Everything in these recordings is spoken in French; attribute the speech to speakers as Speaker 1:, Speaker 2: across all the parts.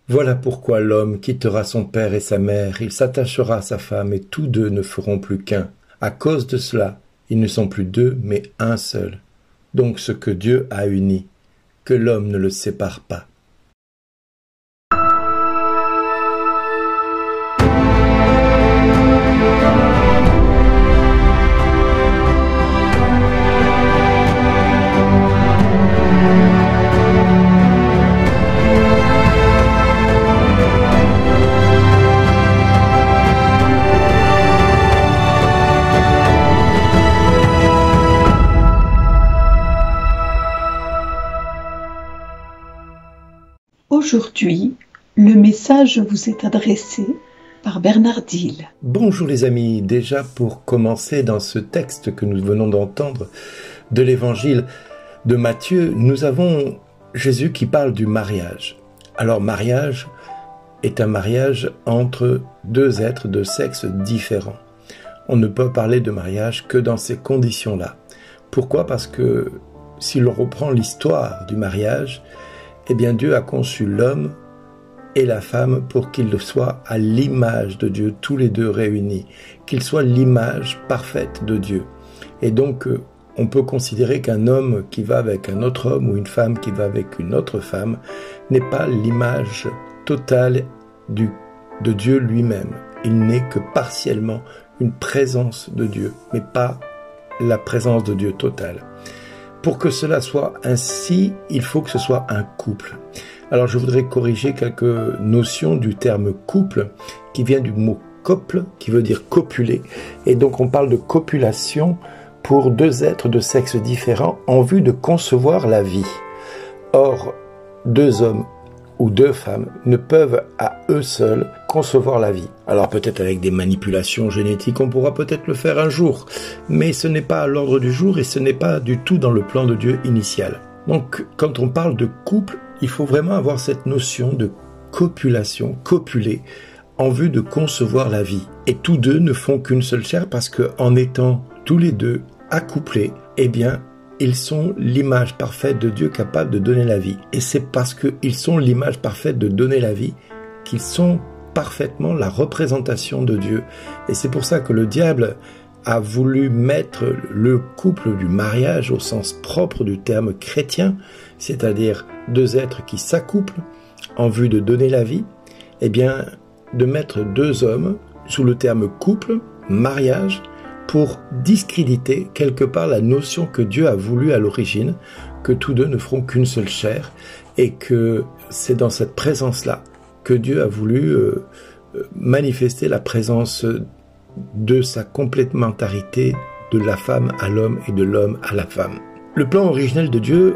Speaker 1: Voilà pourquoi l'homme quittera son père et sa mère, il s'attachera à sa femme, et tous deux ne feront plus qu'un. À cause de cela, ils ne sont plus deux, mais un seul. Donc ce que Dieu a uni, que l'homme ne le sépare pas.
Speaker 2: Aujourd'hui, le message vous est adressé par Bernard Dille.
Speaker 1: Bonjour les amis, déjà pour commencer dans ce texte que nous venons d'entendre de l'évangile de Matthieu, nous avons Jésus qui parle du mariage. Alors mariage est un mariage entre deux êtres de sexe différents. On ne peut parler de mariage que dans ces conditions-là. Pourquoi ? Parce que si l'on reprend l'histoire du mariage, eh bien Dieu a conçu l'homme et la femme pour qu'ils soient à l'image de Dieu, tous les deux réunis, qu'ils soient l'image parfaite de Dieu. Et donc, on peut considérer qu'un homme qui va avec un autre homme ou une femme qui va avec une autre femme n'est pas l'image totale de Dieu lui-même. Il n'est que partiellement une présence de Dieu, mais pas la présence de Dieu totale. Pour que cela soit ainsi, il faut que ce soit un couple. Alors je voudrais corriger quelques notions du terme couple, qui vient du mot couple, qui veut dire copuler. Et donc on parle de copulation pour deux êtres de sexe différents en vue de concevoir la vie. Or, deux hommes ou deux femmes ne peuvent à eux seuls concevoir la vie. Alors peut-être avec des manipulations génétiques, on pourra peut-être le faire un jour, mais ce n'est pas à l'ordre du jour et ce n'est pas du tout dans le plan de Dieu initial. Donc quand on parle de couple, il faut vraiment avoir cette notion de copulation, copuler, en vue de concevoir la vie. Et tous deux ne font qu'une seule chair parce qu'en étant tous les deux accouplés, eh bien, ils sont l'image parfaite de Dieu capable de donner la vie. Et c'est parce qu'ils sont l'image parfaite de donner la vie qu'ils sont parfaitement la représentation de Dieu. Et c'est pour ça que le diable a voulu mettre le couple du mariage au sens propre du terme chrétien, c'est-à-dire deux êtres qui s'accouplent en vue de donner la vie, eh bien, de mettre deux hommes sous le terme couple, mariage, pour discréditer quelque part la notion que Dieu a voulu à l'origine, que tous deux ne feront qu'une seule chair, et que c'est dans cette présence-là que Dieu a voulu manifester la présence de sa complémentarité de la femme à l'homme et de l'homme à la femme. Le plan originel de Dieu,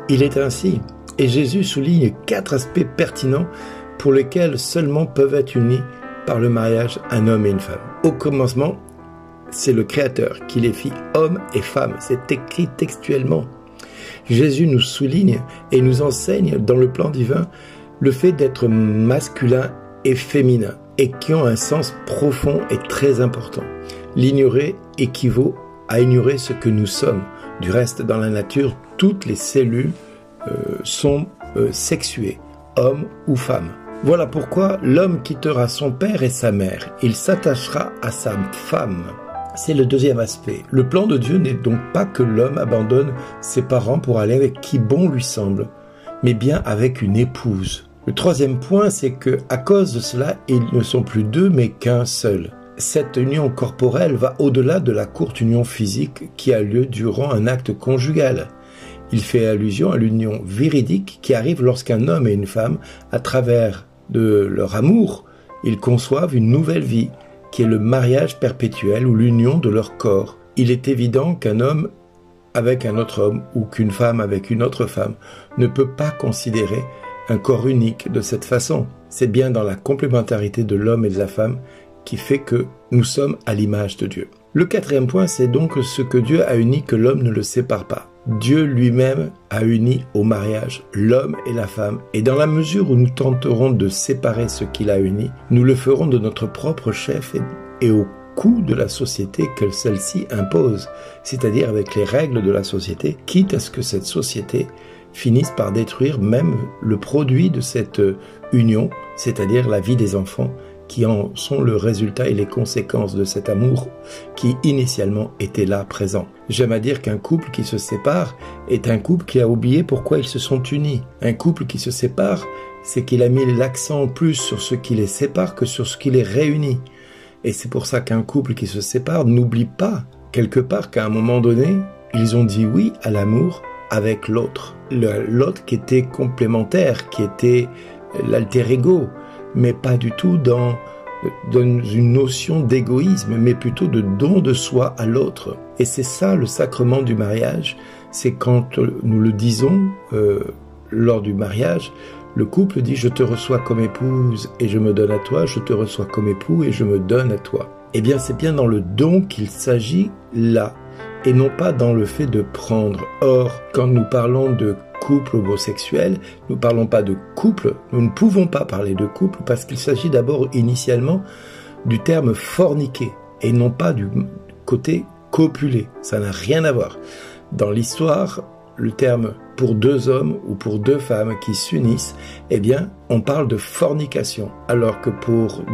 Speaker 1: il est ainsi, et Jésus souligne 4 aspects pertinents pour lesquels seulement peuvent être unis par le mariage un homme et une femme. Au commencement, c'est le Créateur qui les fit hommes et femmes. C'est écrit textuellement. Jésus nous souligne et nous enseigne dans le plan divin le fait d'être masculin et féminin et qui ont un sens profond et très important. L'ignorer équivaut à ignorer ce que nous sommes. Du reste, dans la nature, toutes les cellules sont sexuées, homme ou femme. Voilà pourquoi l'homme quittera son père et sa mère. Il s'attachera à sa femme. C'est le deuxième aspect. Le plan de Dieu n'est donc pas que l'homme abandonne ses parents pour aller avec qui bon lui semble, mais bien avec une épouse. Le troisième point, c'est que à cause de cela, ils ne sont plus deux, mais qu'un seul. Cette union corporelle va au-delà de la courte union physique qui a lieu durant un acte conjugal. Il fait allusion à l'union véridique qui arrive lorsqu'un homme et une femme, à travers de leur amour, ils conçoivent une nouvelle vie, qui est le mariage perpétuel ou l'union de leur corps. Il est évident qu'un homme avec un autre homme ou qu'une femme avec une autre femme ne peut pas considérer un corps unique de cette façon. C'est bien dans la complémentarité de l'homme et de la femme qui fait que nous sommes à l'image de Dieu. Le quatrième point, c'est donc ce que Dieu a uni que l'homme ne le sépare pas. Dieu lui-même a uni au mariage l'homme et la femme, et dans la mesure où nous tenterons de séparer ce qu'il a uni, nous le ferons de notre propre chef et au coût de la société que celle-ci impose, c'est-à-dire avec les règles de la société, quitte à ce que cette société finissent par détruire même le produit de cette union, c'est-à-dire la vie des enfants, qui en sont le résultat et les conséquences de cet amour qui initialement était là présent. J'aime à dire qu'un couple qui se sépare est un couple qui a oublié pourquoi ils se sont unis. Un couple qui se sépare, c'est qu'il a mis l'accent plus sur ce qui les sépare que sur ce qui les réunit. Et c'est pour ça qu'un couple qui se sépare n'oublie pas, quelque part, qu'à un moment donné, ils ont dit oui à l'amour avec l'autre. L'autre qui était complémentaire, qui était l'alter ego, mais pas du tout dans une notion d'égoïsme, mais plutôt de don de soi à l'autre. Et c'est ça le sacrement du mariage, c'est quand nous le disons lors du mariage, le couple dit « je te reçois comme épouse et je me donne à toi, je te reçois comme époux et je me donne à toi ». Eh bien c'est bien dans le don qu'il s'agit là, et non pas dans le fait de prendre. Or, quand nous parlons de couple homosexuel, nous ne parlons pas de couple, nous ne pouvons pas parler de couple parce qu'il s'agit d'abord initialement du terme forniquer et non pas du côté copuler. Ça n'a rien à voir. Dans l'histoire, le terme pour deux hommes ou pour deux femmes qui s'unissent, eh bien, on parle de fornication, alors que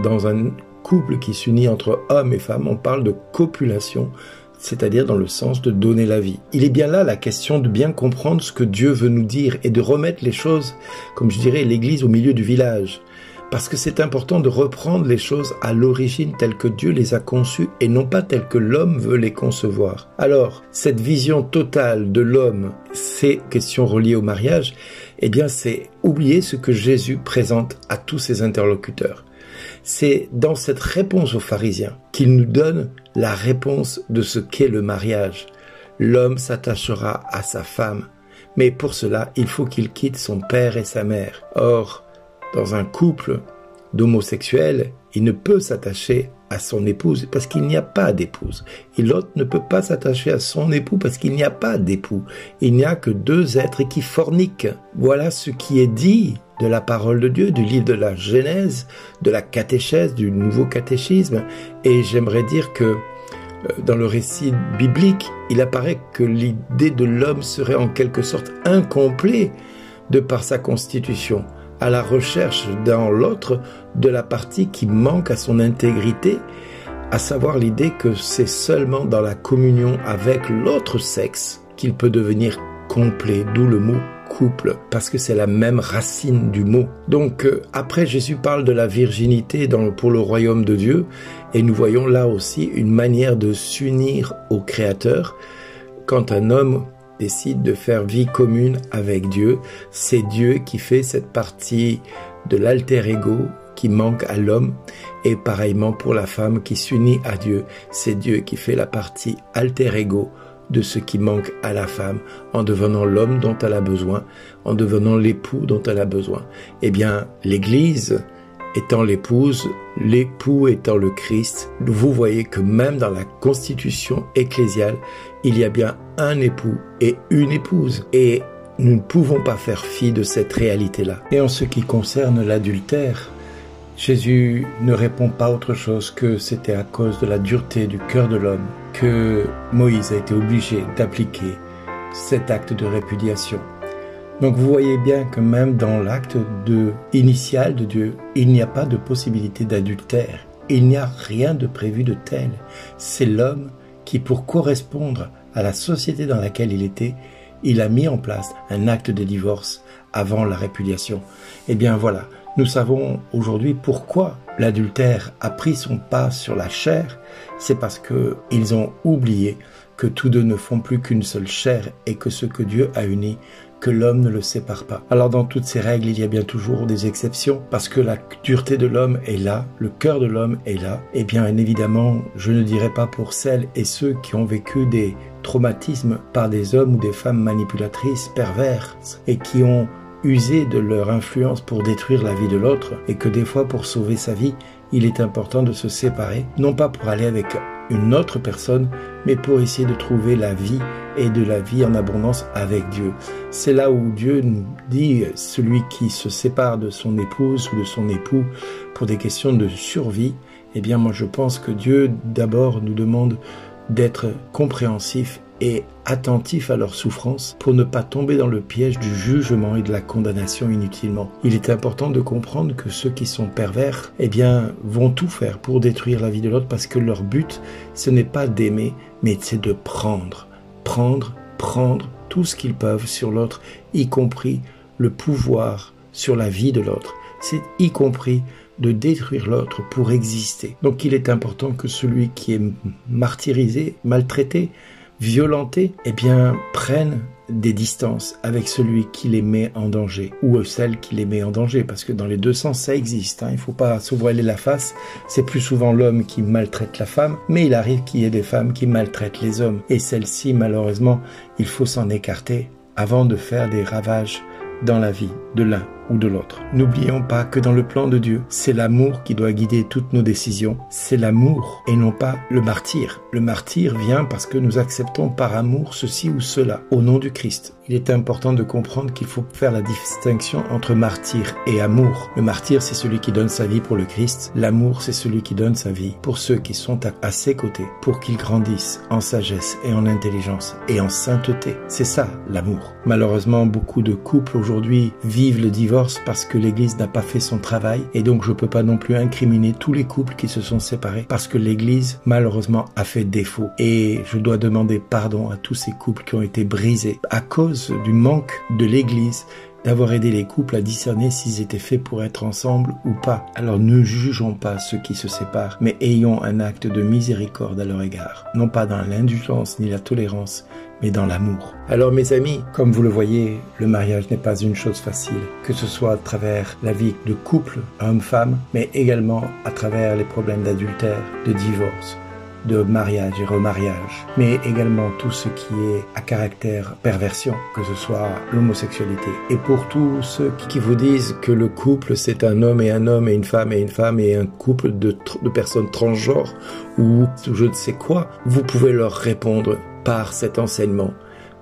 Speaker 1: dans un couple qui s'unit entre hommes et femmes, on parle de copulation, c'est-à-dire dans le sens de donner la vie. Il est bien là la question de bien comprendre ce que Dieu veut nous dire et de remettre les choses, comme je dirais, l'église au milieu du village. Parce que c'est important de reprendre les choses à l'origine telles que Dieu les a conçues et non pas telles que l'homme veut les concevoir. Alors, cette vision totale de l'homme, ces questions reliées au mariage, eh bien c'est oublier ce que Jésus présente à tous ses interlocuteurs. C'est dans cette réponse aux pharisiens qu'il nous donne la réponse de ce qu'est le mariage. L'homme s'attachera à sa femme, mais pour cela, il faut qu'il quitte son père et sa mère. Or, dans un couple d'homosexuels, il ne peut s'attacher à son épouse parce qu'il n'y a pas d'épouse. Et l'autre ne peut pas s'attacher à son époux parce qu'il n'y a pas d'époux. Il n'y a que deux êtres qui forniquent. Voilà ce qui est dit de la parole de Dieu, du livre de la Genèse, de la catéchèse, du nouveau catéchisme. Et j'aimerais dire que dans le récit biblique, il apparaît que l'idée de l'homme serait en quelque sorte incomplet de par sa constitution, à la recherche dans l'autre de la partie qui manque à son intégrité, à savoir l'idée que c'est seulement dans la communion avec l'autre sexe qu'il peut devenir complet, d'où le mot couple, parce que c'est la même racine du mot. Donc après Jésus parle de la virginité pour le royaume de Dieu, et nous voyons là aussi une manière de s'unir au Créateur. Quand un homme décide de faire vie commune avec Dieu, c'est Dieu qui fait cette partie de l'alter ego qui manque à l'homme, et pareillement pour la femme qui s'unit à Dieu, c'est Dieu qui fait la partie alter ego de ce qui manque à la femme, en devenant l'homme dont elle a besoin, en devenant l'époux dont elle a besoin. Eh bien, l'Église étant l'épouse, l'époux étant le Christ, vous voyez que même dans la constitution ecclésiale, il y a bien un époux et une épouse. Et nous ne pouvons pas faire fi de cette réalité-là. Et en ce qui concerne l'adultère, Jésus ne répond pas autre chose que c'était à cause de la dureté du cœur de l'homme que Moïse a été obligé d'appliquer cet acte de répudiation. Donc vous voyez bien que même dans l'acte initial de Dieu, il n'y a pas de possibilité d'adultère. Il n'y a rien de prévu de tel. C'est l'homme qui, pour correspondre à la société dans laquelle il était, il a mis en place un acte de divorce avant la répudiation. Eh bien voilà, nous savons aujourd'hui pourquoi l'adultère a pris son pas sur la chair. C'est parce qu'ils ont oublié que tous deux ne font plus qu'une seule chair et que ce que Dieu a uni, que l'homme ne le sépare pas. Alors dans toutes ces règles, il y a bien toujours des exceptions, parce que la dureté de l'homme est là, le cœur de l'homme est là. Et bien évidemment, je ne dirais pas pour celles et ceux qui ont vécu des traumatismes par des hommes ou des femmes manipulatrices, perverses, et qui ont usé de leur influence pour détruire la vie de l'autre, et que des fois pour sauver sa vie, il est important de se séparer, non pas pour aller avec une autre personne, mais pour essayer de trouver la vie et de la vie en abondance avec Dieu. C'est là où Dieu nous dit, celui qui se sépare de son épouse ou de son époux pour des questions de survie, eh bien moi je pense que Dieu d'abord nous demande d'être compréhensif et attentif à leurs souffrances pour ne pas tomber dans le piège du jugement et de la condamnation inutilement. Il est important de comprendre que ceux qui sont pervers, vont tout faire pour détruire la vie de l'autre parce que leur but, ce n'est pas d'aimer, mais c'est de prendre tout ce qu'ils peuvent sur l'autre, y compris le pouvoir sur la vie de l'autre. C'est y compris de détruire l'autre pour exister. Donc il est important que celui qui est martyrisé, maltraité, violenté, prenne des distances avec celui qui les met en danger ou celle qui les met en danger, parce que dans les deux sens ça existe, il ne faut pas se voiler la face. C'est plus souvent l'homme qui maltraite la femme, mais il arrive qu'il y ait des femmes qui maltraitent les hommes, et celles-ci malheureusement il faut s'en écarter avant de faire des ravages dans la vie de l'un ou de l'autre. N'oublions pas que dans le plan de Dieu, c'est l'amour qui doit guider toutes nos décisions. C'est l'amour et non pas le martyr. Le martyr vient parce que nous acceptons par amour ceci ou cela, au nom du Christ. Il est important de comprendre qu'il faut faire la distinction entre martyr et amour. Le martyr, c'est celui qui donne sa vie pour le Christ. L'amour, c'est celui qui donne sa vie pour ceux qui sont à ses côtés, pour qu'ils grandissent en sagesse et en intelligence et en sainteté. C'est ça, l'amour. Malheureusement, beaucoup de couples aujourd'hui vivent le divorce parce que l'Église n'a pas fait son travail, et donc je peux pas non plus incriminer tous les couples qui se sont séparés parce que l'Église malheureusement a fait défaut, et je dois demander pardon à tous ces couples qui ont été brisés à cause du manque de l'Église d'avoir aidé les couples à discerner s'ils étaient faits pour être ensemble ou pas. Alors ne jugeons pas ceux qui se séparent, mais ayons un acte de miséricorde à leur égard, non pas dans l'indulgence ni la tolérance, mais dans l'amour. Alors mes amis, comme vous le voyez, le mariage n'est pas une chose facile, que ce soit à travers la vie de couple, homme-femme, mais également à travers les problèmes d'adultère, de divorce, de mariage et remariage, mais également tout ce qui est à caractère perversion, que ce soit l'homosexualité. Et pour tous ceux qui vous disent que le couple c'est un homme et une femme et un couple de personnes transgenres ou je ne sais quoi, vous pouvez leur répondre par cet enseignement,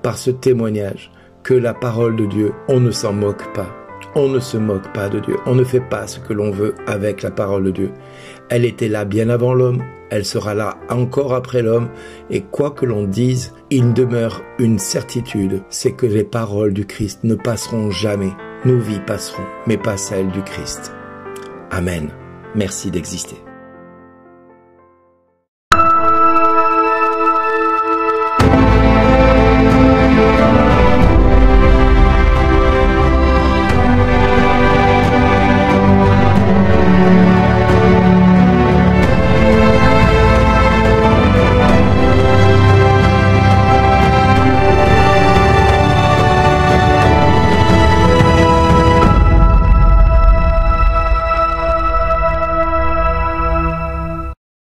Speaker 1: par ce témoignage, que la parole de Dieu, on ne s'en moque pas. On ne se moque pas de Dieu. On ne fait pas ce que l'on veut avec la parole de Dieu. Elle était là bien avant l'homme, elle sera là encore après l'homme, et quoi que l'on dise, il demeure une certitude, c'est que les paroles du Christ ne passeront jamais. Nos vies passeront, mais pas celles du Christ. Amen. Merci d'exister.